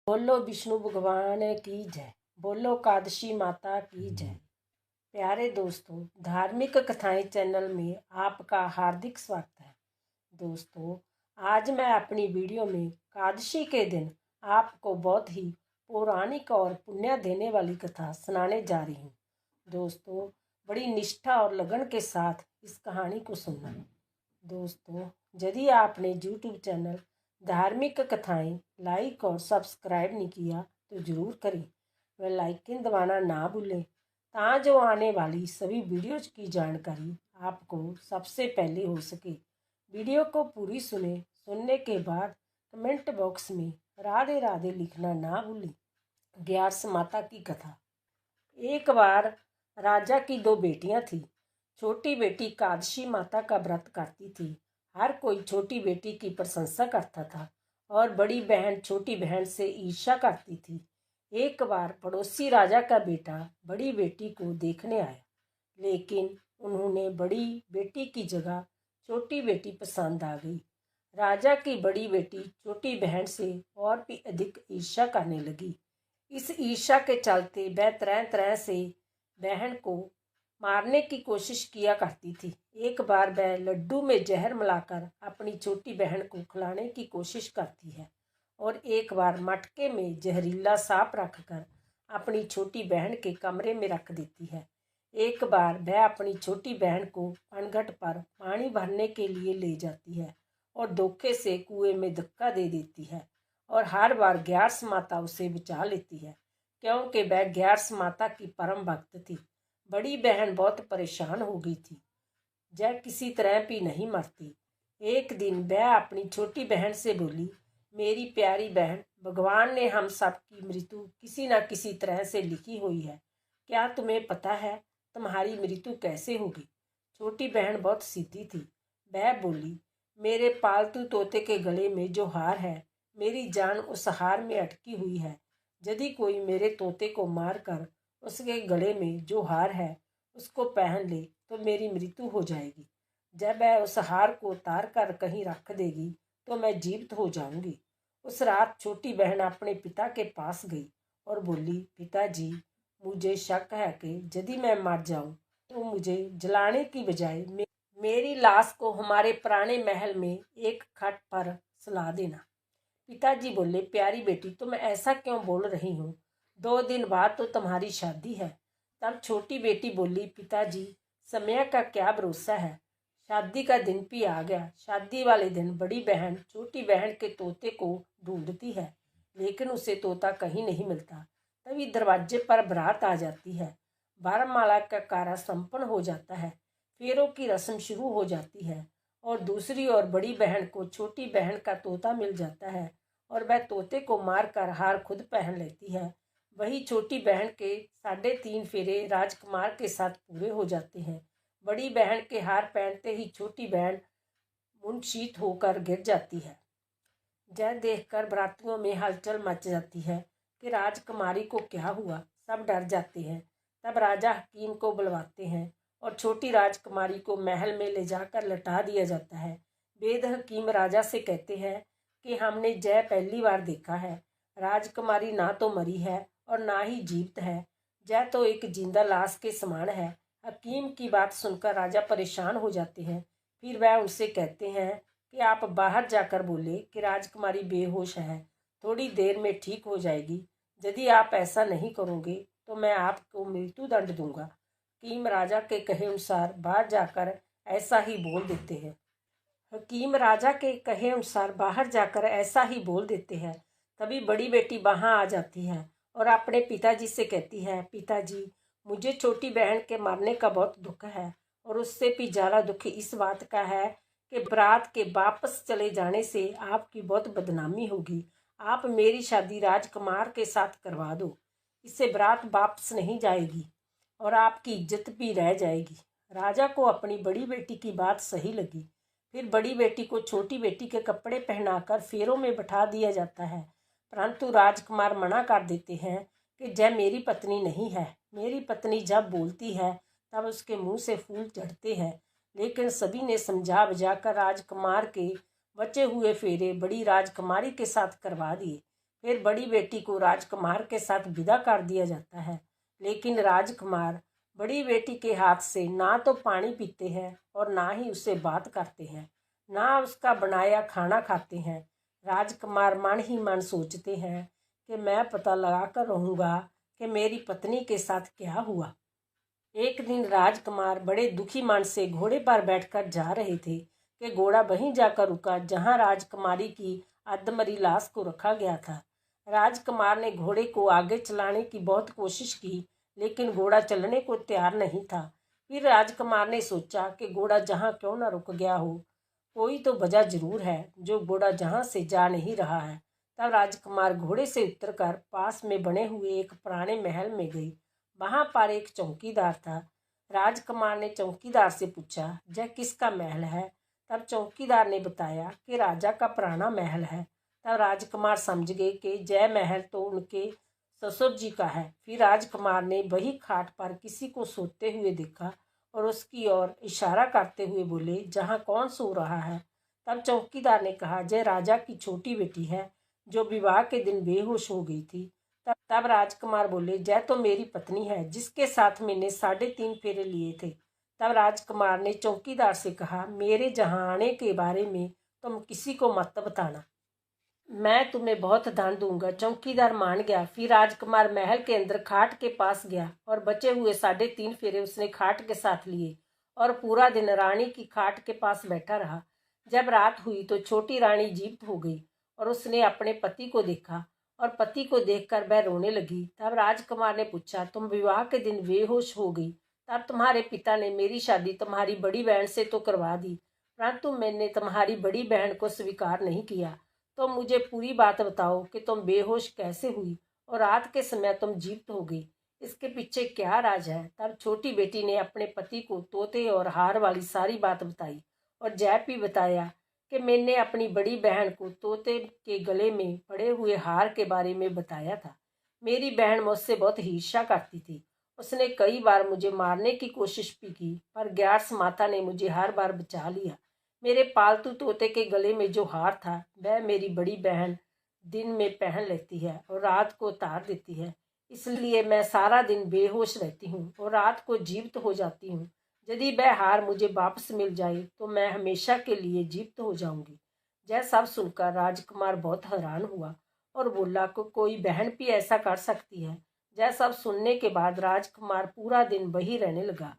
बोलो विष्णु भगवान की जय। बोलो कादशी माता की जय। प्यारे दोस्तों, धार्मिक कथाएं चैनल में आपका हार्दिक स्वागत है। दोस्तों, आज मैं अपनी वीडियो में कादशी के दिन आपको बहुत ही पौराणिक और पुण्य देने वाली कथा सुनाने जा रही हूँ। दोस्तों, बड़ी निष्ठा और लगन के साथ इस कहानी को सुनना। दोस्तों, यदि आपने YouTube चैनल धार्मिक कथाएं लाइक और सब्सक्राइब नहीं किया तो ज़रूर करें। वह लाइकन दबाना ना भूलें ताकि आने वाली सभी वीडियोज की जानकारी आपको सबसे पहले हो सके। वीडियो को पूरी सुनने के बाद कमेंट बॉक्स में राधे राधे लिखना ना भूलें। ग्यारस माता की कथा। एक बार राजा की दो बेटियां थीं। छोटी बेटी कादशी माता का व्रत करती थी। हर कोई छोटी बेटी की प्रशंसा करता था और बड़ी बहन छोटी बहन से ईर्ष्या करती थी। एक बार पड़ोसी राजा का बेटा बड़ी बेटी को देखने आया, लेकिन उन्होंने बड़ी बेटी की जगह छोटी बेटी पसंद आ गई। राजा की बड़ी बेटी छोटी बहन से और भी अधिक ईर्ष्या करने लगी। इस ईर्ष्या के चलते वह तरह तरह से बहन को मारने की कोशिश किया करती थी। एक बार वह लड्डू में जहर मिलाकर अपनी छोटी बहन को खिलाने की कोशिश करती है और एक बार मटके में जहरीला सांप रखकर अपनी छोटी बहन के कमरे में रख देती है। एक बार वह अपनी छोटी बहन को पनघट पर पानी भरने के लिए ले जाती है और धोखे से कुएं में धक्का दे देती है और हर बार ग्यारस माता उसे बचा लेती है, क्योंकि वह ग्यारस माता की परम भक्त थी। बड़ी बहन बहुत परेशान हो गई थी। वह किसी तरह भी नहीं मरती। एक दिन वह अपनी छोटी बहन से बोली, मेरी प्यारी बहन, भगवान ने हम सब की मृत्यु किसी न किसी तरह से लिखी हुई है। क्या तुम्हें पता है तुम्हारी मृत्यु कैसे होगी? छोटी बहन बहुत सीधी थी। वह बोली, मेरे पालतू तोते के गले में जो हार है, मेरी जान उस हार में अटकी हुई है। यदि कोई मेरे तोते को मारकर उसके गले में जो हार है उसको पहन ले तो मेरी मृत्यु हो जाएगी। जब वह उस हार को उतार कर कहीं रख देगी तो मैं जीवित हो जाऊंगी। उस रात छोटी बहन अपने पिता के पास गई और बोली, पिताजी, मुझे शक है कि यदि मैं मर जाऊं तो मुझे जलाने की बजाय मेरी लाश को हमारे पुराने महल में एक खट पर सुला देना। पिताजी बोले, प्यारी बेटी, तुम ऐसा क्यों बोल रही हो? 2 दिन बाद तो तुम्हारी शादी है। तब छोटी बेटी बोली, पिताजी, समय का क्या भरोसा है, शादी का दिन भी आ गया। शादी वाले दिन बड़ी बहन छोटी बहन के तोते को ढूंढती है, लेकिन उसे तोता कहीं नहीं मिलता। तभी दरवाजे पर बारात आ जाती है। वरमाला का कार्य संपन्न हो जाता है। फेरों की रस्म शुरू हो जाती है और दूसरी ओर बड़ी बहन को छोटी बहन का तोता मिल जाता है और वह तोते को मारकर हार खुद पहन लेती है। वही छोटी बहन के 3.5 फेरे राजकुमार के साथ पूरे हो जाते हैं। बड़ी बहन के हार पहनते ही छोटी बहन मूर्छित होकर गिर जाती है। यह देखकर बरातियों में हलचल मच जाती है कि राजकुमारी को क्या हुआ। सब डर जाते हैं। तब राजा हकीम को बुलवाते हैं और छोटी राजकुमारी को महल में ले जाकर लटा दिया जाता है। वेद हकीम राजा से कहते हैं कि हमने जय पहली बार देखा है। राजकुमारी ना तो मरी है और ना ही जीवित है। जय तो एक जिंदा लाश के समान है। हकीम की बात सुनकर राजा परेशान हो जाते हैं। फिर वह उनसे कहते हैं कि आप बाहर जाकर बोले कि राजकुमारी बेहोश है, थोड़ी देर में ठीक हो जाएगी। यदि आप ऐसा नहीं करोगे तो मैं आपको मृत्यु दंड दूंगा। हकीम राजा के कहे अनुसार बाहर जाकर ऐसा ही बोल देते हैं। हकीम राजा के कहे अनुसार बाहर जाकर ऐसा ही बोल देते हैं। तभी बड़ी बेटी वहां आ जाती है और अपने पिताजी से कहती है, पिताजी, मुझे छोटी बहन के मरने का बहुत दुख है और उससे भी ज़्यादा दुख इस बात का है कि बारात के वापस चले जाने से आपकी बहुत बदनामी होगी। आप मेरी शादी राजकुमार के साथ करवा दो। इससे बारात वापस नहीं जाएगी और आपकी इज्जत भी रह जाएगी। राजा को अपनी बड़ी बेटी की बात सही लगी। फिर बड़ी बेटी को छोटी बेटी के कपड़े पहनाकर फेरों में बैठा दिया जाता है, परंतु राजकुमार मना कर देते हैं कि जय मेरी पत्नी नहीं है। मेरी पत्नी जब बोलती है तब उसके मुंह से फूल चढ़ते हैं। लेकिन सभी ने समझा बुझाकर राजकुमार के बचे हुए फेरे बड़ी राजकुमारी के साथ करवा दिए। फिर बड़ी बेटी को राजकुमार के साथ विदा कर दिया जाता है। लेकिन राजकुमार बड़ी बेटी के हाथ से ना तो पानी पीते हैं और ना ही उससे बात करते हैं, ना उसका बनाया खाना खाते हैं। राजकुमार मन ही मन सोचते हैं कि मैं पता लगा कर रहूँगा कि मेरी पत्नी के साथ क्या हुआ। एक दिन राजकुमार बड़े दुखी मन से घोड़े पर बैठकर जा रहे थे कि घोड़ा वहीं जाकर रुका जहां राजकुमारी की अधमरी लाश को रखा गया था। राजकुमार ने घोड़े को आगे चलाने की बहुत कोशिश की, लेकिन घोड़ा चलने को तैयार नहीं था। फिर राजकुमार ने सोचा कि घोड़ा जहां क्यों न रुक गया हो, कोई तो वजह जरूर है जो घोड़ा जहां से जा नहीं रहा है। तब राजकुमार घोड़े से उतरकर पास में बने हुए एक पुराने महल में गई। वहां पर एक चौकीदार था। राजकुमार ने चौकीदार से पूछा, यह किसका महल है? तब चौकीदार ने बताया कि राजा का पुराना महल है। तब राजकुमार समझ गए कि जय महल तो उनके ससुर जी का है। फिर राजकुमार ने वही खाट पर किसी को सोते हुए देखा और उसकी ओर इशारा करते हुए बोले, जहाँ कौन सो रहा है? तब चौकीदार ने कहा, जय राजा की छोटी बेटी है जो विवाह के दिन बेहोश हो गई थी। तब राजकुमार बोले, जय तो मेरी पत्नी है जिसके साथ मैंने 3.5 फेरे लिए थे। तब राजकुमार ने चौकीदार से कहा, मेरे जहाँ आने के बारे में तुम किसी को मत बताना, मैं तुम्हें बहुत धन दूंगा। चौकीदार मान गया। फिर राजकुमार महल के अंदर खाट के पास गया और बचे हुए 3.5 फेरे उसने खाट के साथ लिए और पूरा दिन रानी की खाट के पास बैठा रहा। जब रात हुई तो छोटी रानी जीवित हो गई और उसने अपने पति को देखा और पति को देखकर वह रोने लगी। तब राजकुमार ने पूछा, तुम विवाह के दिन बेहोश हो गई, तब तुम्हारे पिता ने मेरी शादी तुम्हारी बड़ी बहन से तो करवा दी, परंतु मैंने तुम्हारी बड़ी बहन को स्वीकार नहीं किया। तो मुझे पूरी बात बताओ कि तुम बेहोश कैसे हुई और रात के समय तुम जीवित हो गई, इसके पीछे क्या राज है? तब छोटी बेटी ने अपने पति को तोते और हार वाली सारी बात बताई और जय भी बताया कि मैंने अपनी बड़ी बहन को तोते के गले में पड़े हुए हार के बारे में बताया था। मेरी बहन मुझसे बहुत ईर्ष्या करती थी। उसने कई बार मुझे मारने की कोशिश भी की, पर ग्यार्स माता ने मुझे हर बार बचा लिया। मेरे पालतू तोते के गले में जो हार था वह मेरी बड़ी बहन दिन में पहन लेती है और रात को उतार देती है, इसलिए मैं सारा दिन बेहोश रहती हूँ और रात को जीवित हो जाती हूँ। यदि वह हार मुझे वापस मिल जाए तो मैं हमेशा के लिए जीवित हो जाऊंगी। यह सब सुनकर राजकुमार बहुत हैरान हुआ और बोला कि कोई बहन भी ऐसा कर सकती है। यह सब सुनने के बाद राजकुमार पूरा दिन वही रहने लगा।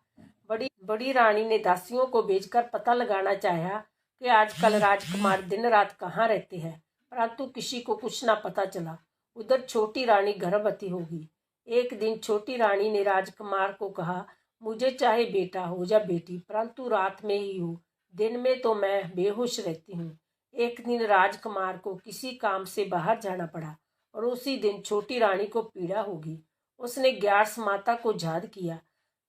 बड़ी बड़ी रानी ने दासियों को भेजकर पता लगाना चाहा कि आजकल राजकुमार दिन रात कहाँ रहते हैं, परंतु किसी को कुछ ना पता चला। उधर छोटी रानी गर्भवती होगी। एक दिन छोटी रानी ने राजकुमार को कहा, मुझे चाहे बेटा हो या बेटी, परंतु रात में ही हो, दिन में तो मैं बेहोश रहती हूँ। एक दिन राजकुमार को किसी काम से बाहर जाना पड़ा और उसी दिन छोटी रानी को पीड़ा होगी। उसने ग्यारस माता को याद किया।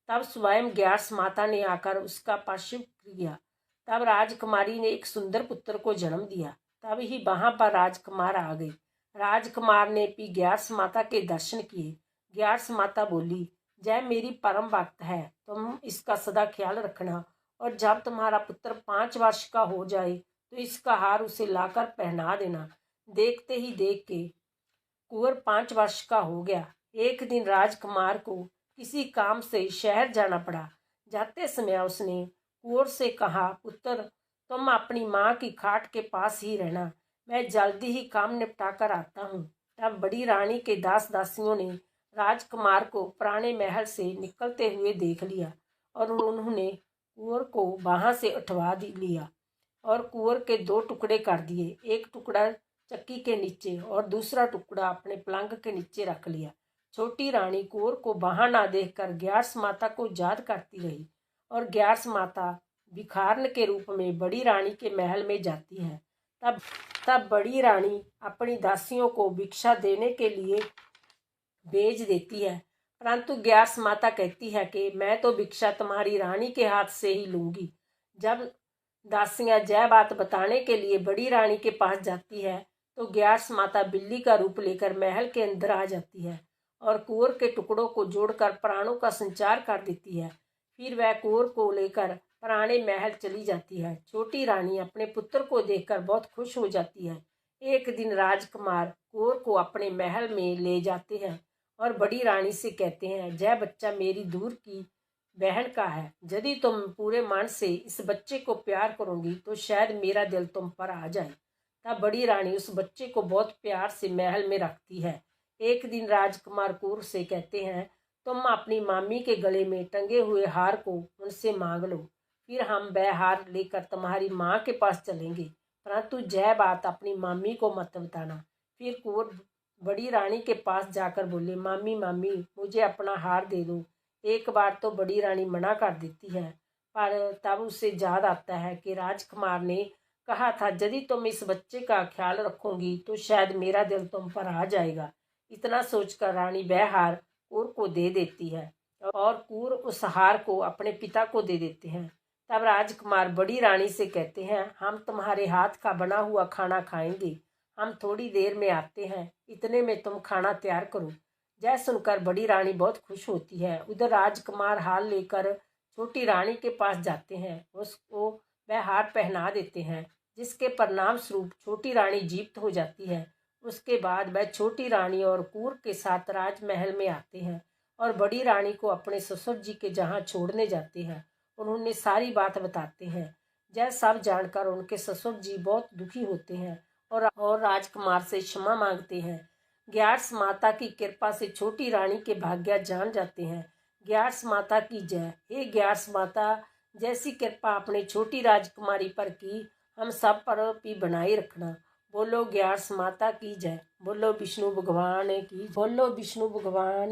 तब स्वयं ग्यारस माता ने आकर उसका पार्श्व किया। तब राजकुमारी ने एक सुंदर पुत्र को जन्म दिया। तब ही वहां पर राजकुमार आ गए। राजकुमार ने भी ग्यारस माता के दर्शन किए। ग्यारस माता बोली, जय मेरी परम भक्त है, तुम इसका सदा ख्याल रखना और जब तुम्हारा पुत्र 5 वर्ष का हो जाए तो इसका हार उसे लाकर पहना देना। देखते ही देख के कुंवर 5 वर्ष का हो गया। एक दिन राजकुमार को किसी काम से शहर जाना पड़ा। जाते समय उसने कुंवर से कहा, पुत्र तुम अपनी माँ की खाट के पास ही रहना, मैं जल्दी ही काम निपटा कर आता हूँ। तब बड़ी रानी के दास दासियों ने राजकुमार को पुराने महल से निकलते हुए देख लिया और उन्होंने कुंवर को वहां से उठवा लिया और कुंवर के 2 टुकड़े कर दिए। एक टुकड़ा चक्की के नीचे और दूसरा टुकड़ा अपने पलंग के नीचे रख लिया। छोटी रानी कुंवर को वहां ना देखकर ग्यारस माता को याद करती रही और ग्यारस माता भिखारन के रूप में बड़ी रानी के महल में जाती है। तब तब बड़ी रानी अपनी दासियों को भिक्षा देने के लिए भेज देती है, परंतु ग्यारस माता कहती है कि मैं तो भिक्षा तुम्हारी रानी के हाथ से ही लूंगी। जब दासियां जय बात बताने के लिए बड़ी रानी के पास जाती है तो ग्यारस माता बिल्ली का रूप लेकर महल के अंदर आ जाती है और कुंवर के टुकड़ों को जोड़कर प्राणों का संचार कर देती है। फिर वह कुंवर को लेकर पुराने महल चली जाती है। छोटी रानी अपने पुत्र को देखकर बहुत खुश हो जाती है। एक दिन राजकुमार कौर को अपने महल में ले जाते हैं और बड़ी रानी से कहते हैं, यह बच्चा मेरी दूर की बहन का है। यदि तुम पूरे मन से इस बच्चे को प्यार करोगी तो शायद मेरा दिल तुम पर आ जाए। तब बड़ी रानी उस बच्चे को बहुत प्यार से महल में रखती है। एक दिन राजकुमार कौर से कहते हैं, तुम अपनी मामी के गले में टंगे हुए हार को उनसे मांग लो, फिर हम वह हार लेकर तुम्हारी माँ के पास चलेंगे, परंतु यह बात अपनी मामी को मत बताना। फिर कौर बड़ी रानी के पास जाकर बोले, मामी मामी मुझे अपना हार दे दो। एक बार तो बड़ी रानी मना कर देती है, पर तब उसे याद आता है कि राजकुमार ने कहा था, यदि तुम इस बच्चे का ख्याल रखोगी तो शायद मेरा दिल तुम पर आ जाएगा। इतना सोचकर रानी वह हार कौर को दे देती है और कौर उस हार को अपने पिता को दे देते हैं। तब राजकुमार बड़ी रानी से कहते हैं, हम तुम्हारे हाथ का बना हुआ खाना खाएंगे, हम थोड़ी देर में आते हैं, इतने में तुम खाना तैयार करो। यह सुनकर बड़ी रानी बहुत खुश होती है। उधर राजकुमार हार लेकर छोटी रानी के पास जाते हैं, उसको वह हार पहना देते हैं, जिसके परिणाम स्वरूप छोटी रानी जीवित हो जाती है। उसके बाद वह छोटी रानी और कौर के साथ राजमहल में आते हैं और बड़ी रानी को अपने ससुर जी के जहाँ छोड़ने जाते हैं। उन्होंने सारी बात बताते हैं। यह सब जानकर उनके ससुर जी बहुत दुखी होते हैं और राजकुमार से क्षमा मांगते हैं। ग्यार्स माता की कृपा से छोटी रानी के भाग्य जान जाते हैं। ग्यार्स माता की जय। हे ग्यार्स माता, जैसी कृपा अपने छोटी राजकुमारी पर की, हम सब पर भी बनाए रखना। बोलो ग्यार्स माता की जय। बोलो विष्णु भगवान की। बोलो विष्णु भगवान